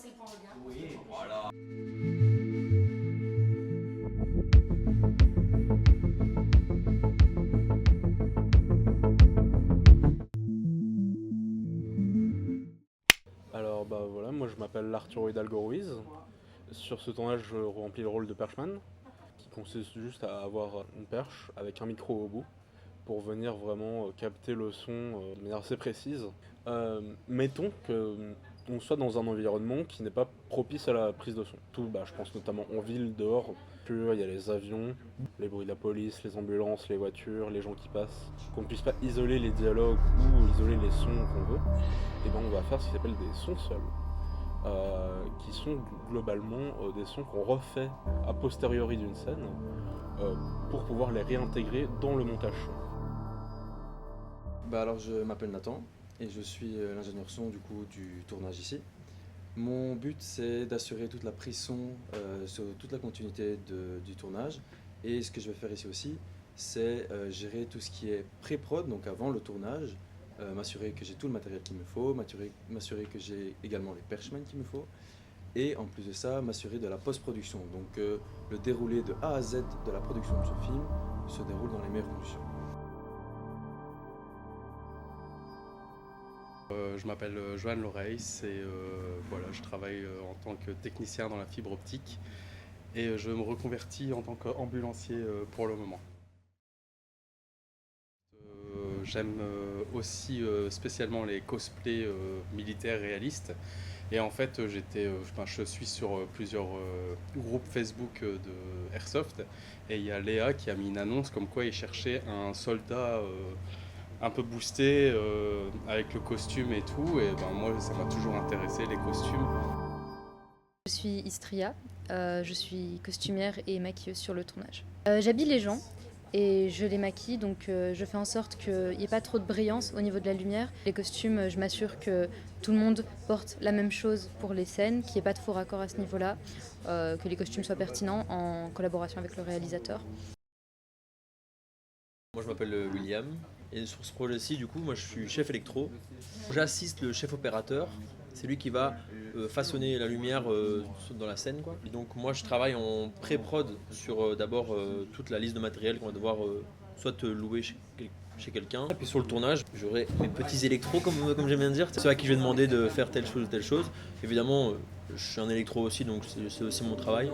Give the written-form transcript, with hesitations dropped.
c'est le point de gain. Oui, voilà. Alors bah voilà, moi je m'appelle Arturo Hidalgo Ruiz. Sur ce tournage, je remplis le rôle de perchman, qui consiste juste à avoir une perche avec un micro au bout pour venir vraiment capter le son de manière assez précise. Mettons que on soit dans un environnement qui n'est pas propice à la prise de son. Je pense notamment en ville, dehors, il y a les avions, les bruits de la police, les ambulances, les voitures, les gens qui passent. Qu'on ne puisse pas isoler les dialogues ou isoler les sons qu'on veut, et ben on va faire ce qui s'appelle des sons seuls. Qui sont globalement des sons qu'on refait a posteriori d'une scène pour pouvoir les réintégrer dans le montage son. Alors je m'appelle Nathan et je suis l'ingénieur son du tournage ici. Mon but c'est d'assurer toute la prise son sur toute la continuité du tournage, et ce que je vais faire ici aussi c'est gérer tout ce qui est pré-prod, donc avant le tournage, m'assurer que j'ai tout le matériel qu'il me faut, m'assurer que j'ai également les perchmen qu'il me faut, et en plus de ça m'assurer de la post-production, donc le déroulé de A à Z de la production de ce film se déroule dans les meilleures conditions. Je m'appelle Johan Loreis et voilà, je travaille en tant que technicien dans la fibre optique, et je me reconvertis en tant qu'ambulancier pour le moment. J'aime aussi spécialement les cosplays militaires réalistes, et en fait je suis sur plusieurs groupes Facebook de Airsoft, et il y a Léa qui a mis une annonce comme quoi il cherchait un soldat un peu boosté avec le costume et tout, et moi ça m'a toujours intéressé, les costumes. Je suis Istria, je suis costumière et maquilleuse sur le tournage. J'habille les gens et je les maquille, donc je fais en sorte qu'il n'y ait pas trop de brillance au niveau de la lumière. Les costumes, je m'assure que tout le monde porte la même chose pour les scènes, qu'il n'y ait pas de faux raccords à ce niveau-là, que les costumes soient pertinents en collaboration avec le réalisateur. Moi je m'appelle William, et sur ce projet-ci moi je suis chef électro. J'assiste le chef opérateur, c'est lui qui va façonner la lumière dans la scène, quoi. Et donc moi je travaille en pré-prod sur d'abord toute la liste de matériel qu'on va devoir soit louer chez quelqu'un. Et puis sur le tournage, j'aurai mes petits électros comme j'aime bien dire, ceux à qui je vais demander de faire telle chose ou telle chose. Évidemment je suis un électro aussi, donc c'est aussi mon travail.